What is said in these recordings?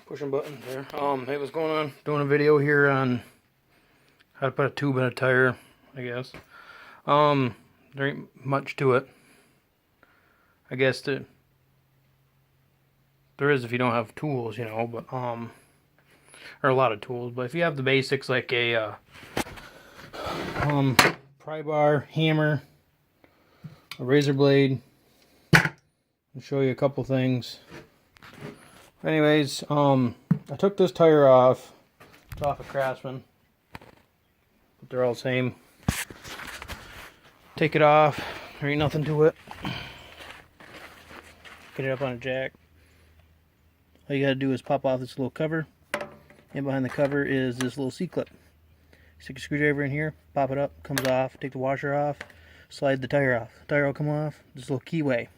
Pushing buttons there. Hey, what's going on? Doing a video here on how to put a tube in a tire, I guess. There ain't much to it. I guess there is if you don't have tools, you know, but or a lot of tools. But if you have the basics like a pry bar, hammer, a razor blade, I'll show you a couple things. Anyways, I took this tire off. It's off a Craftsman, but they're all the same. Take it off. There ain't nothing to it. Get it up on a jack. All you gotta do is pop off this little cover, and behind the cover is this little C-clip. Stick a screwdriver in here, pop it up, comes off. Take the washer off, slide the tire off. The tire will come off. This little keyway.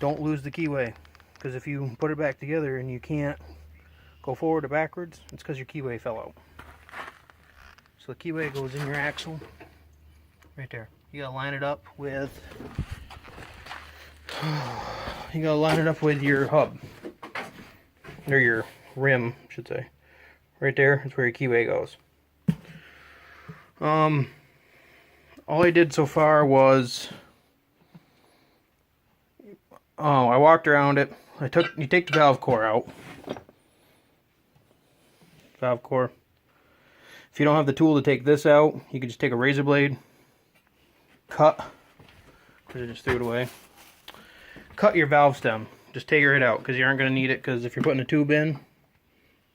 Don't lose the keyway, because if you put it back together and you can't go forward or backwards, it's because your keyway fell out. So the keyway goes in your axle right there. You gotta line it up with your hub, or your rim, I should say. Right there is where your keyway goes. All I did so far was I walked around it. You take the valve core out. Valve core. If you don't have the tool to take this out, you can just take a razor blade, cut, because I just threw it away. Cut your valve stem. Just take it out, because you aren't going to need it, because if you're putting a tube in,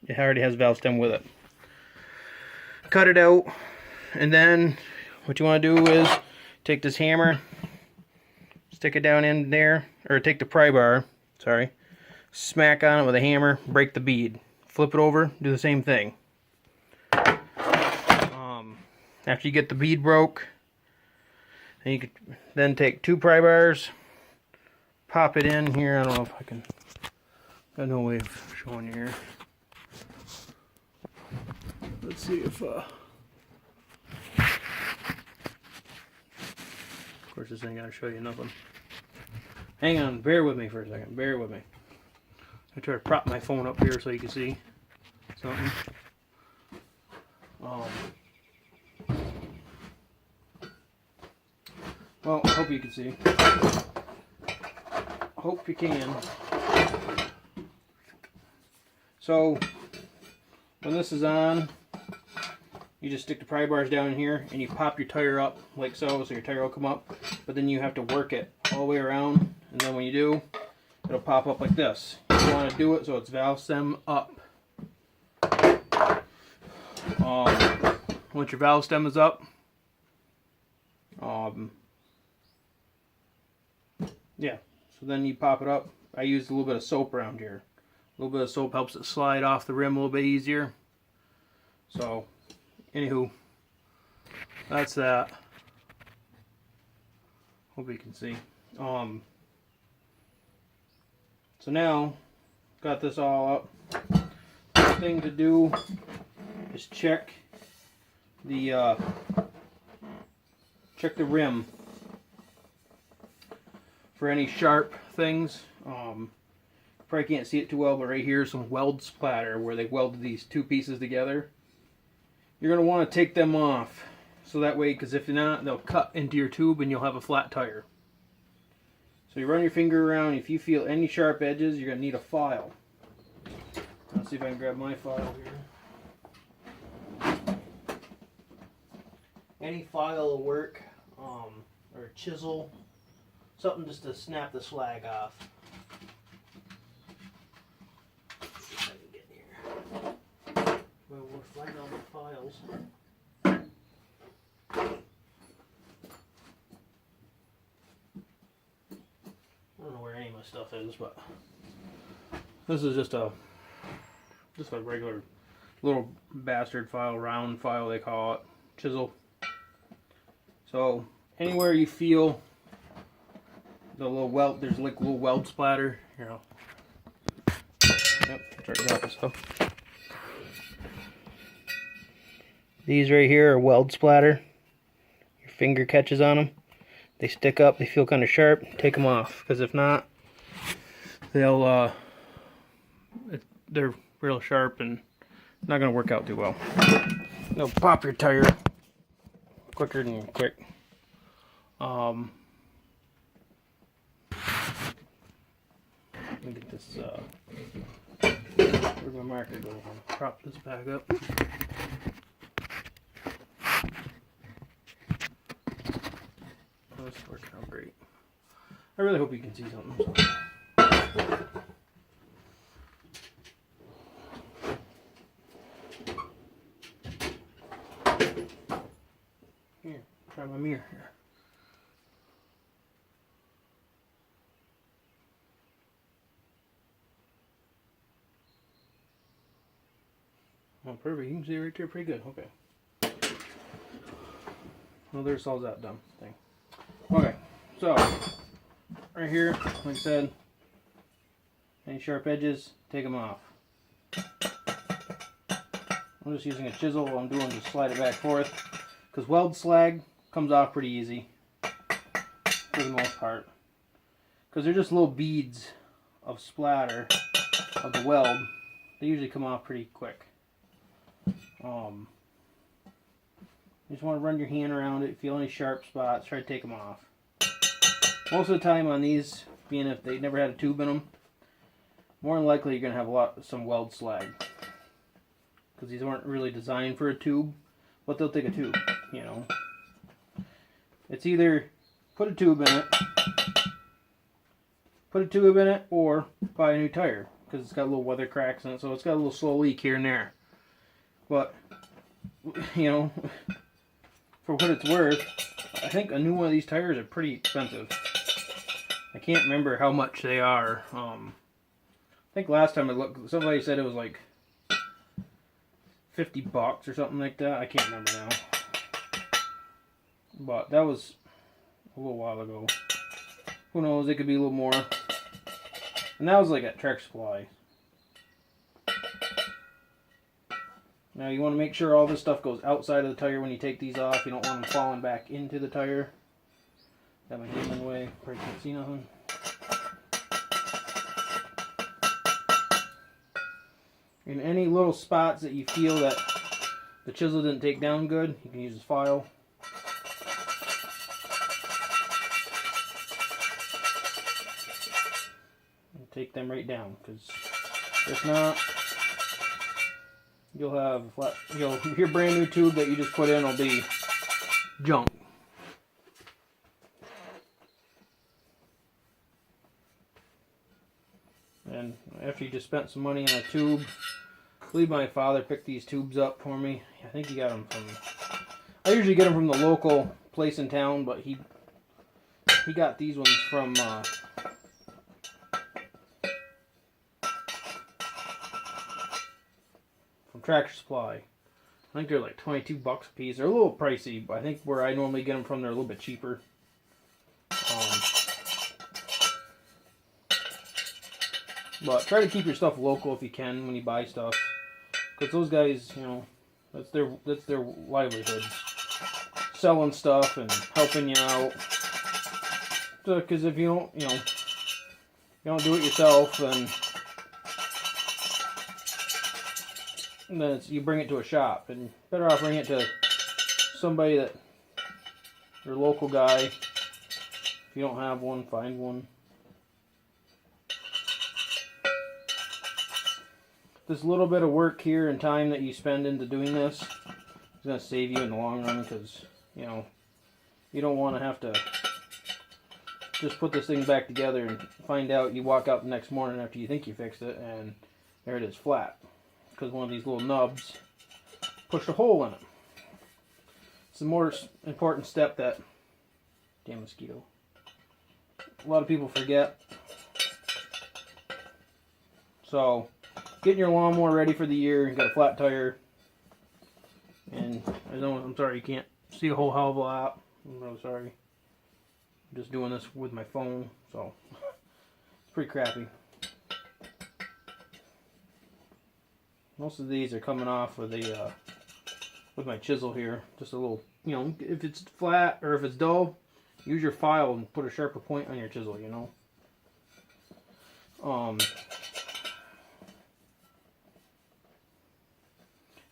it already has valve stem with it. Cut it out, and then what you want to do is take this hammer, stick it down in there, or take the pry bar, sorry, smack on it with a hammer, break the bead. Flip it over, do the same thing. After you get the bead broke, then you could then take two pry bars, pop it in here. I don't know if I can, got no way of showing you here. Let's see if of course this ain't gonna show you nothing. Hang on, bear with me for a second, bear with me. I try to prop my phone up here so you can see something. Well, I hope you can see. Hope you can. So, when this is on, you just stick the pry bars down here and you pop your tire up like so your tire will come up. But then you have to work it all the way around, and then when you do, it'll pop up like this. You want to do it so it's valve stem up. Once your valve stem is up, yeah, so then you pop it up. I used a little bit of soap around here. A little bit of soap helps it slide off the rim a little bit easier. So, anywho, that's that. Hope you can see. So now, got this all up. The thing to do is check the rim for any sharp things. Probably can't see it too well, but right here is some weld splatter where they welded these two pieces together. You're going to want to take them off, so that way, because if not, they'll cut into your tube and you'll have a flat tire. So you run your finger around. If you feel any sharp edges, you're going to need a file. Let's see if I can grab my file here. Any file will work, or a chisel, something just to snap the slag off. Let's see if I can get in here. Well, we'll find all the files. I don't know where any of my stuff is, but this is just a regular little bastard file, round file they call it, chisel. So anywhere you feel the little weld, there's like a little weld splatter, you know. Yep, start dropping stuff. These right here are weld splatter. Your finger catches on them. They stick up, they feel kind of sharp. Take them off, because if not, they'll they're real sharp and not going to work out too well. They'll pop your tire quicker than quick. Let me get this, where'd my marker go? I'll prop this back up. Oh, this is working out great. I really hope you can see something. Here, try my mirror here. Oh, perfect. You can see it right there pretty good. Okay. Well, there solves that dumb thing. Okay, so right here, like I said, any sharp edges, take them off. I'm just using a chisel. What I'm doing is slide it back and forth, because weld slag comes off pretty easy for the most part, because they're just little beads of splatter of the weld. They usually come off pretty quick. You just want to run your hand around it, feel any sharp spots, try to take them off. Most of the time on these, being if they never had a tube in them, more than likely you're going to have some weld slag. Because these weren't really designed for a tube, but they'll take a tube, you know. It's either put a tube in it, or buy a new tire, because it's got little weather cracks in it, so it's got a little slow leak here and there. But, you know, for what it's worth, I think a new one of these tires are pretty expensive. I can't remember how much they are. I think last time I looked, somebody said it was like $50 or something like that. I can't remember now. But that was a little while ago. Who knows, it could be a little more. And that was like at Tractor Supply. Now you want to make sure all this stuff goes outside of the tire when you take these off. You don't want them falling back into the tire. Got my hand in the way, probably can't see nothing. In any little spots that you feel that the chisel didn't take down good, you can use this file. And take them right down, because if not, you'll have flat, your brand new tube that you just put in will be junk. And after you just spent some money on a tube, I believe my father picked these tubes up for me. I think he got them from, I usually get them from the local place in town, but he got these ones from Tractor Supply. I think they're like 22 bucks a piece. They're a little pricey, but I think where I normally get them from, they're a little bit cheaper. But try to keep your stuff local if you can when you buy stuff, because those guys, you know, that's their livelihood, selling stuff and helping you out. Because if you don't, you don't do it yourself, then you bring it to a shop, and better off bringing it to somebody that, your local guy. If you don't have one, find one. This little bit of work here and time that you spend into doing this is going to save you in the long run, because, you know, you don't want to have to just put this thing back together and find out you walk out the next morning after you think you fixed it and there it is flat, because one of these little nubs pushed a hole in it. It's the more important step that, damn mosquito, a lot of people forget. So, getting your lawnmower ready for the year, you got a flat tire, and I'm sorry you can't see a whole hell of a lot. I'm really sorry. I'm just doing this with my phone, so it's pretty crappy. Most of these are coming off with with my chisel here. Just a little, you know, if it's flat or if it's dull, use your file and put a sharper point on your chisel, you know.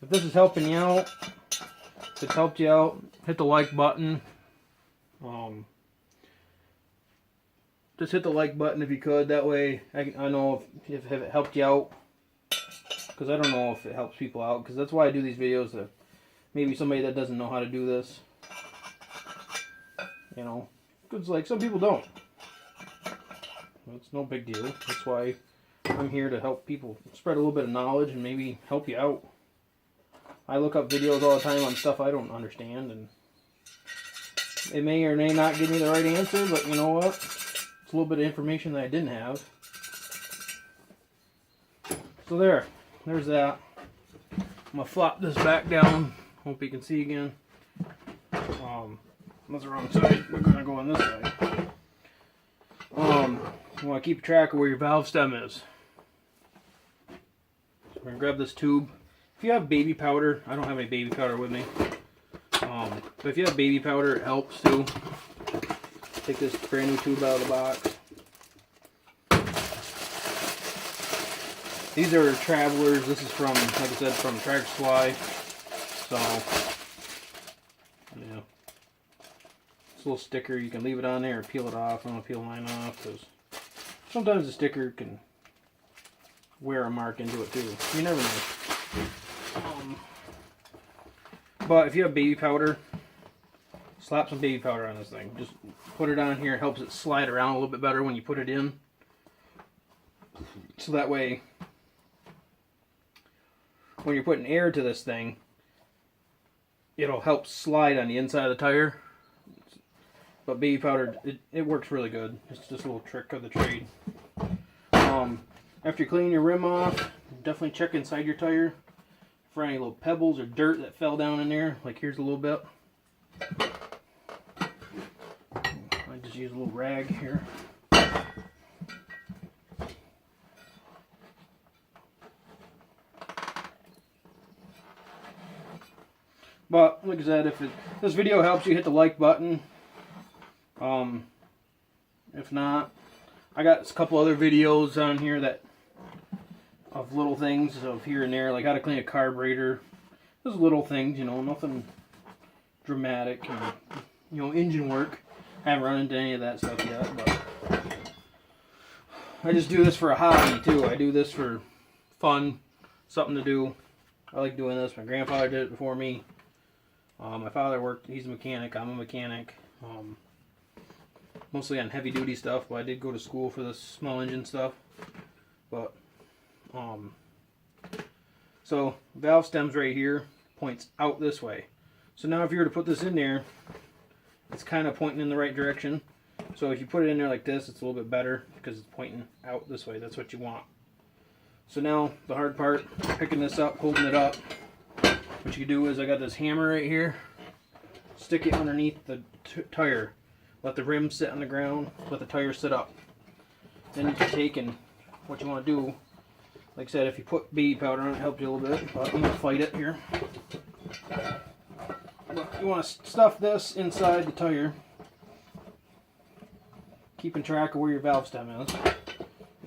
if this is helping you out, if it's helped you out, hit the like button. Just hit the like button if you could. That way I know if it helped you out. Because I don't know if it helps people out. Because that's why I do these videos. To maybe somebody that doesn't know how to do this. You know. Because like some people don't. It's no big deal. That's why I'm here to help people spread a little bit of knowledge and maybe help you out. I look up videos all the time on stuff I don't understand. And it may or may not give me the right answer. But you know what? It's a little bit of information that I didn't have. So there's that. I'm gonna flop this back down. Hope you can see again. That's the wrong side. We're gonna go on this side. You want to keep track of where your valve stem is. So we're gonna grab this tube. If you have baby powder, I don't have any baby powder with me. But if you have baby powder, it helps too. Take this brand new tube out of the box. These are Travelers. This is from, like I said, from Tractor Supply. So, yeah. It's a little sticker. You can leave it on there or peel it off. I'm going to peel mine off because sometimes the sticker can wear a mark into it too. You never know. But if you have baby powder, slap some baby powder on this thing. Just put it on here. It helps it slide around a little bit better when you put it in. So that way, when you're putting air to this thing, it'll help slide on the inside of the tire. But baby powder, it works really good. It's just a little trick of the trade. After you clean your rim off, definitely check inside your tire for any little pebbles or dirt that fell down in there. Like here's a little bit. I just use a little rag here. But like I said, if this video helps you, hit the like button. If not, I got a couple other videos on here that of little things of here and there, like how to clean a carburetor. Just little things, you know, nothing dramatic, and you know, engine work. I haven't run into any of that stuff yet, but I just do this for a hobby too. I do this for fun, something to do. I like doing this. My grandfather did it before me. My father worked, he's a mechanic, I'm a mechanic. Mostly on heavy duty stuff, but I did go to school for this small engine stuff. But, so valve stem's right here, points out this way. So now if you were to put this in there, it's kind of pointing in the right direction. So if you put it in there like this, it's a little bit better because it's pointing out this way. That's what you want. So now the hard part, picking this up, holding it up. What you do is I got this hammer right here. Stick it underneath the tire. Let the rim sit on the ground. Let the tire sit up. Then you can take and what you want to do, like I said, if you put baby powder on it, helps you a little bit. But I'm going to fight it here. But you want to stuff this inside the tire, keeping track of where your valve stem is,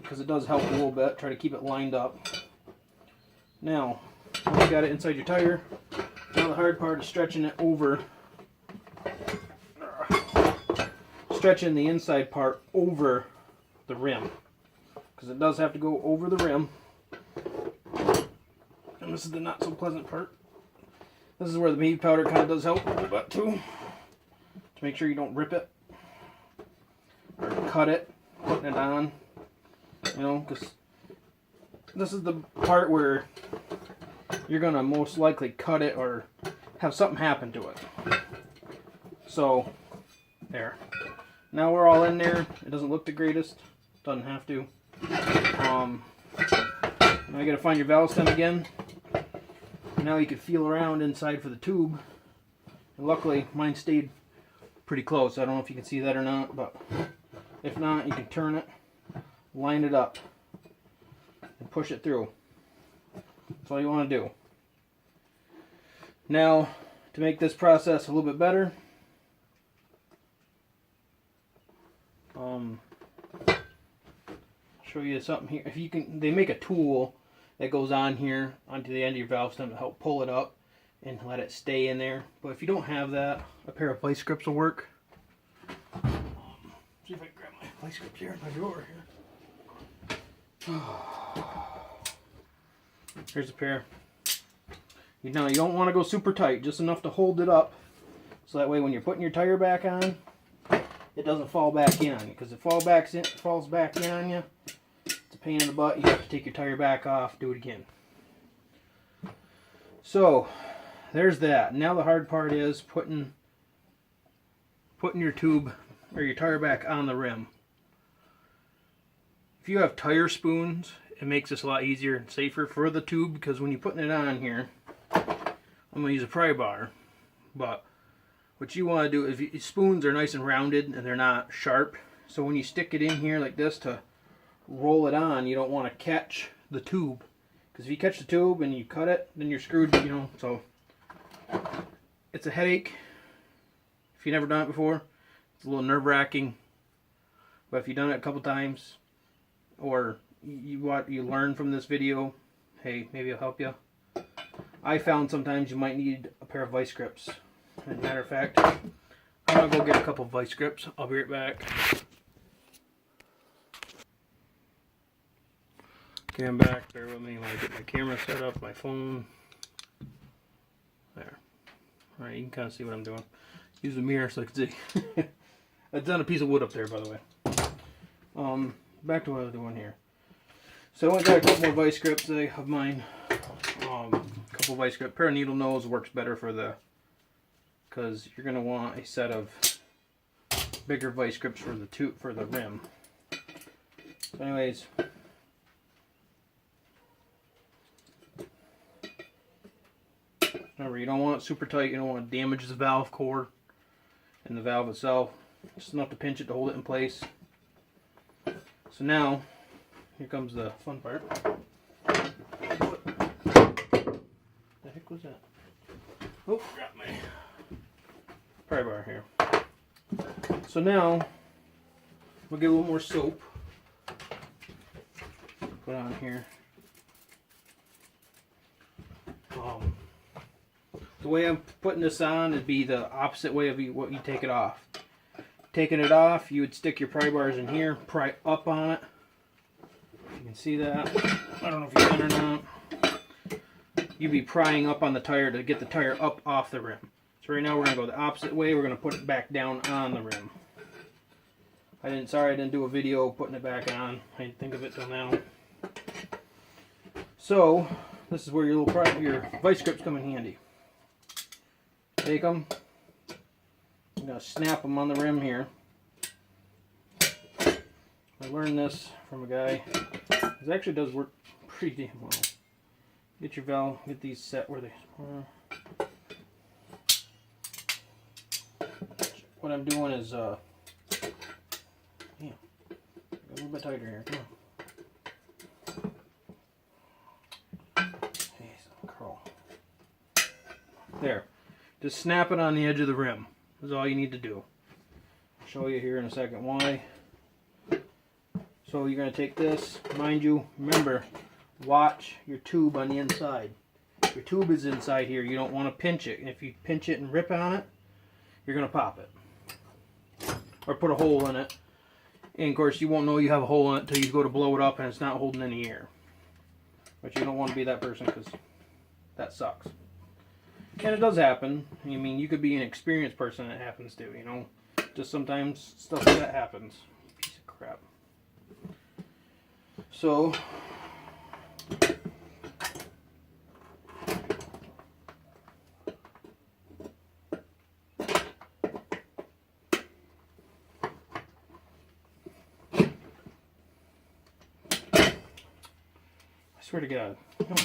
because it does help a little bit. Try to keep it lined up. Now, once you got it inside your tire, now the hard part is stretching it over, stretching the inside part over the rim, because it does have to go over the rim. And this is the not so pleasant part. This is where the baby powder kind of does help a little bit too, to make sure you don't rip it or cut it putting it on, you know, because this is the part where you're gonna most likely cut it or have something happen to it. So there, now we're all in there. It doesn't look the greatest, doesn't have to. Now you gotta find your valve stem again. Now you can feel around inside for the tube, and luckily mine stayed pretty close. I don't know if you can see that or not, but if not, you can turn it, line it up, and push it through. That's all you want to do. Now, to make this process a little bit better, show you something here. If you can, they make a tool that goes on here onto the end of your valve stem to help pull it up and let it stay in there. But if you don't have that, a pair of vice grips will work. See if I can grab my vice grips here in my drawer here. Here's a pair. Now you don't want to go super tight, just enough to hold it up, so that way when you're putting your tire back on, it doesn't fall back in on you. Because if it falls back in on you, it's a pain in the butt. You have to take your tire back off, do it again. So there's that. Now the hard part is putting your tube or your tire back on the rim. If you have tire spoons, it makes this a lot easier and safer for the tube, because when you're putting it on here, I'm going to use a pry bar, but what you want to do is, spoons are nice and rounded and they're not sharp, so when you stick it in here like this to roll it on, you don't want to catch the tube, because if you catch the tube and you cut it, then you're screwed, you know. So it's a headache if you've never done it before. It's a little nerve-wracking, but if you've done it a couple times, or you learn from this video, hey, maybe it'll help you. I found sometimes you might need a pair of vice grips. As a matter of fact, I'm going to go get a couple of vice grips. I'll be right back. Okay, I'm back. Bear with me while I get my camera set up, my phone. There. Alright, you can kind of see what I'm doing. Use the mirror so I can see. It's on a piece of wood up there, by the way. Back to what I was doing here. So I went and got a couple more vice grips of mine. A couple vice grip. Pair of needle nose works better for because you're going to want a set of bigger vice grips for the rim. So anyways, remember, you don't want it super tight. You don't want to damage the valve core and the valve itself. Just enough to pinch it to hold it in place. So now, here comes the fun part. What the heck was that? Oh, got my pry bar here. So now, we'll get a little more soap. Put on here. The way I'm putting this on would be the opposite way of what you take it off. Taking it off, you would stick your pry bars in here, pry up on it. You can see that. I don't know if you can or not. You'd be prying up on the tire to get the tire up off the rim. So right now we're going to go the opposite way. We're going to put it back down on the rim. Sorry I didn't do a video putting it back on. I didn't think of it till now. So this is where your vice grips come in handy. Take them. I'm going to snap them on the rim here. I learned this from a guy. This actually does work pretty damn well. Get your valve, get these set where they are. What I'm doing is, a little bit tighter here. Come on. Okay, so curl. There. Just snap it on the edge of the rim. That's all you need to do. I'll show you here in a second why. So you're going to take this. Mind you, remember, watch your tube on the inside. Your tube is inside here. You don't want to pinch it. And if you pinch it and rip on it, you're going to pop it. Or put a hole in it. And of course, you won't know you have a hole in it until you go to blow it up and it's not holding any air. But you don't want to be that person, because that sucks. And it does happen. I mean, you could be an experienced person that happens to, you know. Just sometimes stuff like that happens. Piece of crap. So, I swear to God. Come on.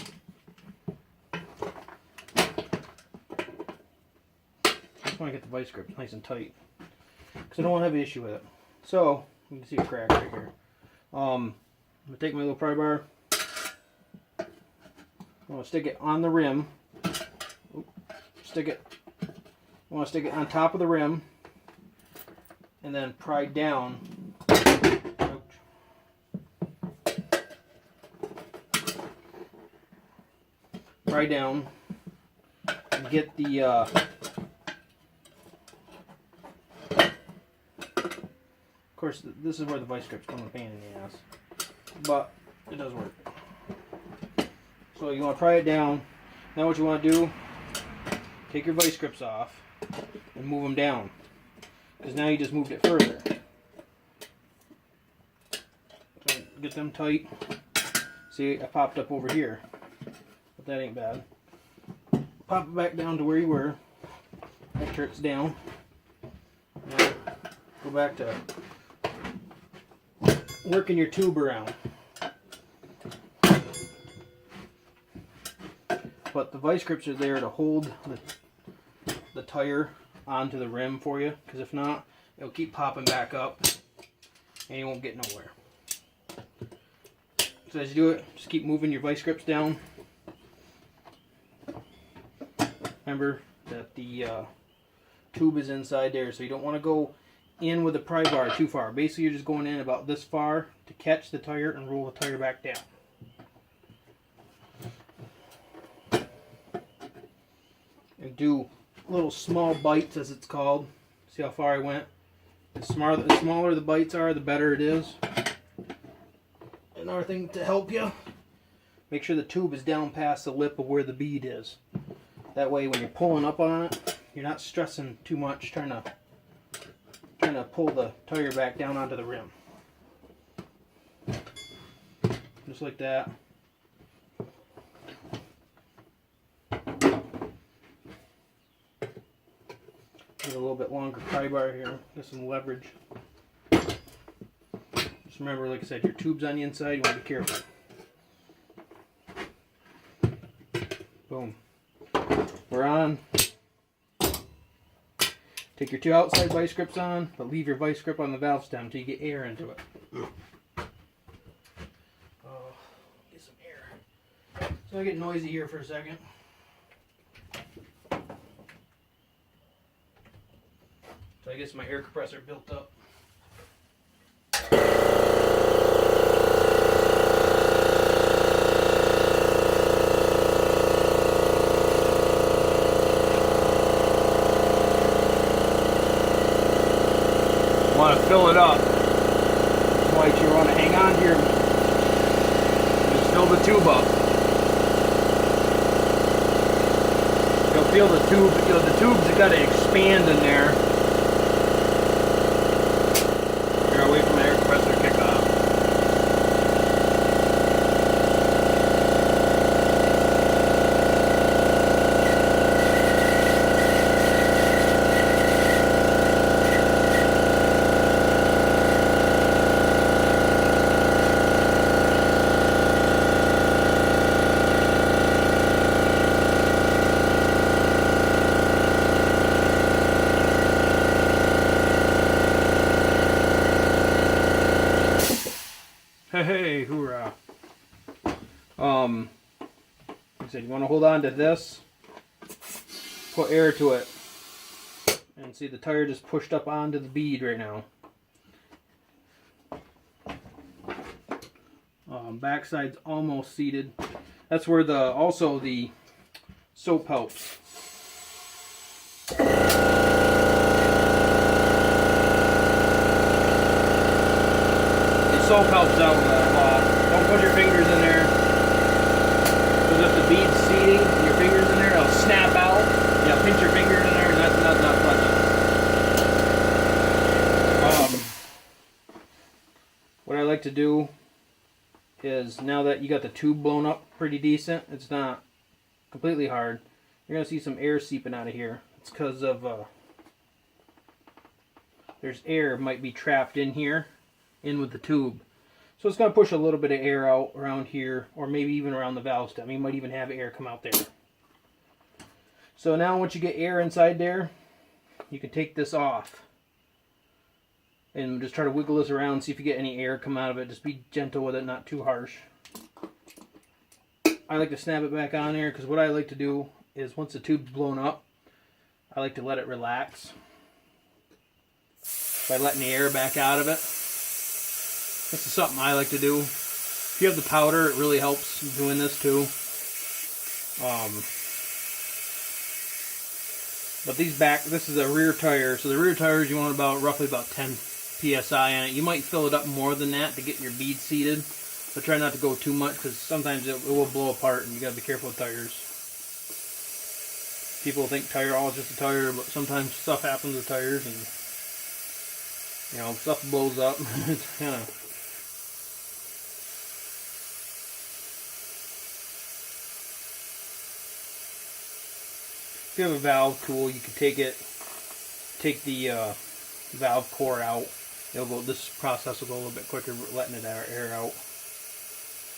I just want to get the vice grips nice and tight, because I don't want to have an issue with it. So, you can see a crack right here. I'm going to take my little pry bar. I'm going to stick it on the rim. I want to stick it on top of the rim, and then pry down. pry down and get the of course this is where the vice grips come a pain in the ass, but it does work. So you want to pry it down. Now what you want to do, take your vice grips off and move them down, because now you just moved it further. So get them tight. See, I popped up over here, but that ain't bad. Pop it back down to where you were. Make sure it's down. Now go back to working your tube around. But the vice grips are there to hold the tire onto the rim for you, because if not, it'll keep popping back up and you won't get nowhere. So as you do it, just keep moving your vice grips down. Remember that the tube is inside there, so you don't want to go in with the pry bar too far. Basically, you're just going in about this far to catch the tire and roll the tire back down. And do little small bites, as it's called. See how far I went? The smaller the bites are, the better it is. Another thing to help you, make sure the tube is down past the lip of where the bead is. That way when you're pulling up on it, you're not stressing too much trying to pull the tire back down onto the rim. Just like that. Get a little bit longer pry bar here, get some leverage. Just remember, like I said, your tube's on the inside, you want to be careful. Boom. We're on. Take your two outside vice grips on, but leave your vice grip on the valve stem until you get air into it. Oh, get some air. So I get noisy here for a second. So I guess my air compressor built up. Want to fill it up. That's why you want to hang on here. Just fill the tube up. You'll feel the tube. The tubes have got to expand in there. Here, wait for my air compressor to kick off. Hey, hoorah. Like I said, you want to hold on to this, put air to it, and see the tire just pushed up onto the bead right now. Backside's almost seated. That's where also the soap helps. Soap helps out with that a lot. Don't put your fingers in there, because if the bead's seating and your fingers in there, it'll snap out. Yeah, pinch your fingers in there, and that's not pleasant. What I like to do is, now that you got the tube blown up pretty decent, it's not completely hard. You're gonna see some air seeping out of here. It's because of there's air might be trapped in here, in with the tube. So it's going to push a little bit of air out around here, or maybe even around the valve stem. You might even have air come out there. So now once you get air inside there, you can take this off and just try to wiggle this around, see if you get any air come out of it. Just be gentle with it, not too harsh. I like to snap it back on there, because what I like to do is, once the tube's blown up, I like to let it relax by letting the air back out of it. This is something I like to do. If you have the powder, it really helps doing this too. But this is a rear tire, so the rear tires you want roughly about 10 psi on it. You might fill it up more than that to get your bead seated, but try not to go too much because sometimes it will blow apart, and you gotta be careful with tires. People think tire oil is just a tire, but sometimes stuff happens with tires, and stuff blows up. It's kind of. If you have a valve tool, you can take the valve core out. This process will go a little bit quicker, letting it air out.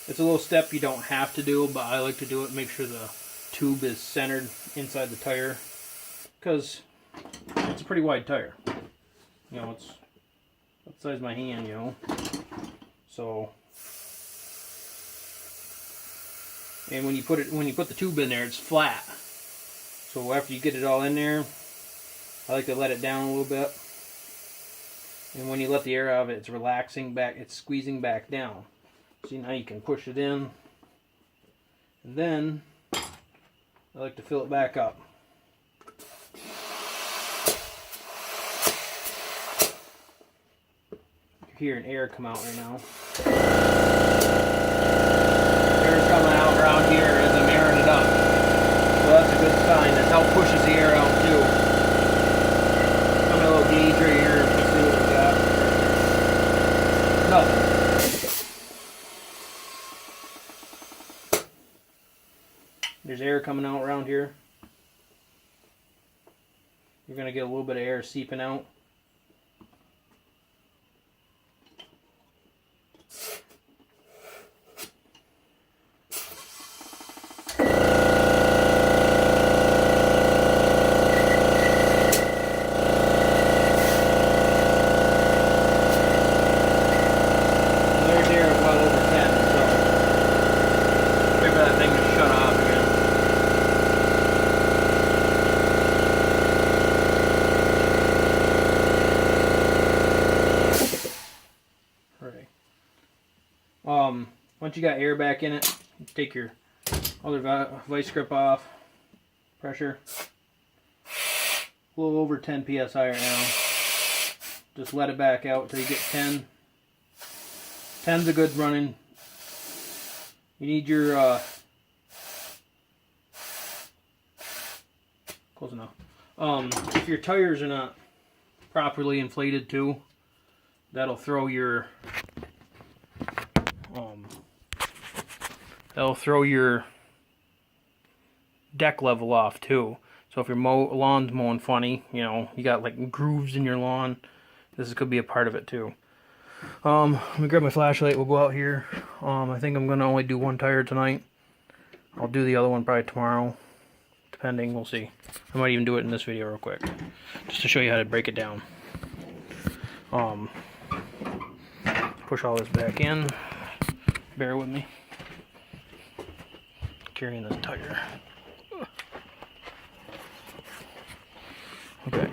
It's a little step you don't have to do, but I like to do it. Make sure the tube is centered inside the tire, because it's a pretty wide tire. It's the size of my hand. So, and when you put the tube in there, it's flat. So after you get it all in there, I like to let it down a little bit. And when you let the air out of it, it's relaxing back, it's squeezing back down. See, now you can push it in. And then, I like to fill it back up. You're hearing air come out right now. Air's coming out around here as I'm airing it up. So that's a good sign. That's how it pushes the air out too. I'm a little gauge right here. Let's see what we got. Nothing. There's air coming out around here. You're going to get a little bit of air seeping out. Once you got air back in it, take your other vice grip off. Pressure. A little over 10 psi right now. Just let it back out until you get 10. 10's a good running. You need your close enough. If your tires are not properly inflated too, that'll throw your deck level off too. So if your lawn's mowing funny, you got like grooves in your lawn, this could be a part of it too. Let me grab my flashlight. We'll go out here. I think I'm gonna only do one tire tonight. I'll do the other one probably tomorrow, depending. We'll see. I might even do it in this video real quick, just to show you how to break it down. Push all this back in. Bear with me. Carrying this tire. Okay.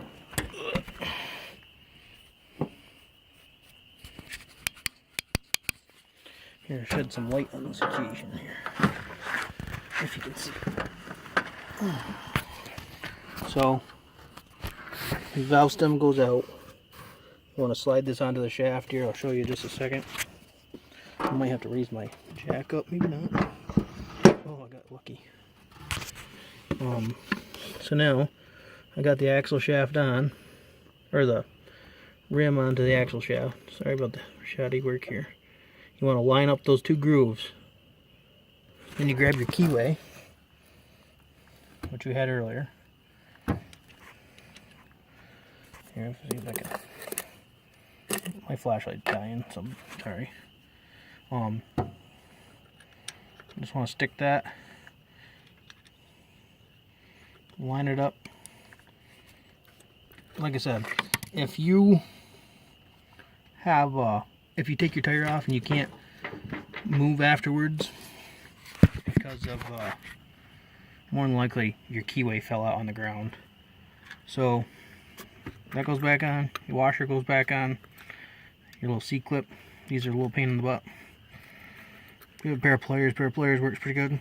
Here, shed some light on the situation here, if you can see. So, the valve stem goes out. You want to slide this onto the shaft here. I'll show you in just a second. I might have to raise my jack up, maybe not. Oh, I got lucky. So now I got the axle shaft on, or the rim onto the axle shaft. Sorry about the shoddy work here. You want to line up those two grooves. Then you grab your keyway, which we had earlier. Here, let's see if I can. My flashlight's dying, so I'm sorry. Just want to stick that, line it up. Like I said, if you take your tire off and you can't move afterwards because of more than likely your keyway fell out on the ground. So that goes back on, your washer goes back on, your little C-clip. These are a little pain in the butt. We have a pair of pliers. Pair of pliers works pretty good.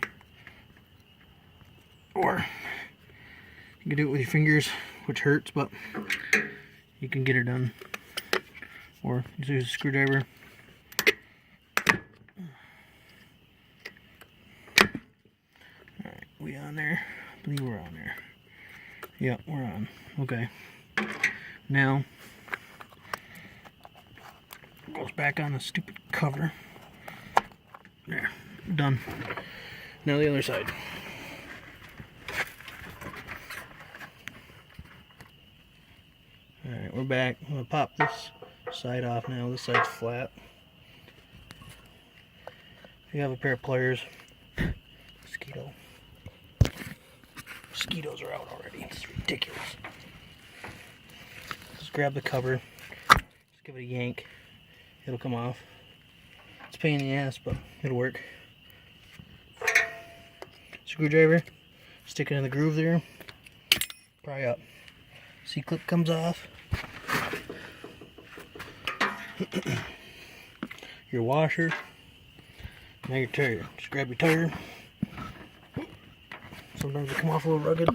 Or you can do it with your fingers, which hurts, but you can get it done. Or just use a screwdriver. Alright, we on there? I believe we're on there. Yep, we're on. Okay. Now, goes back on the stupid cover. There, done. Now the other side. Alright, we're back. I'm going to pop this side off now. This side's flat. If you have a pair of pliers, mosquitoes are out already. It's ridiculous. Just grab the cover, just give it a yank. It'll come off. It's a pain in the ass, but it'll work. Screwdriver, stick it in the groove there. Pry up. C-clip comes off. Your washer. Now your tire. Just grab your tire. Sometimes they come off a little rugged.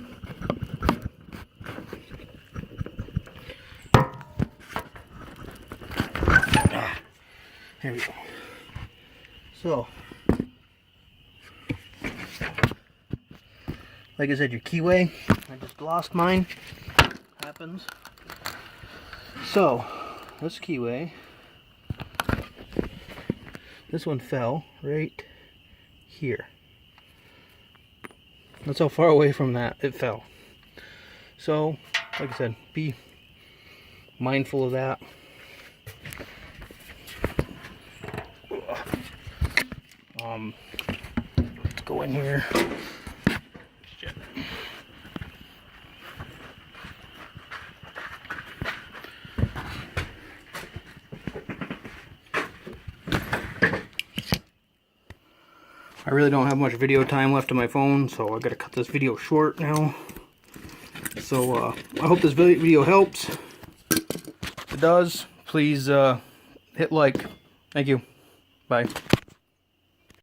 There we go. So, like I said, your keyway. I just lost mine. Happens. So, this keyway. This one fell right here. That's how far away from that it fell. So, like I said, be mindful of that. Let's go in here. Shit. I really don't have much video time left on my phone, so I gotta cut this video short now. So I hope this video helps. If it does, please hit like. Thank you. Bye.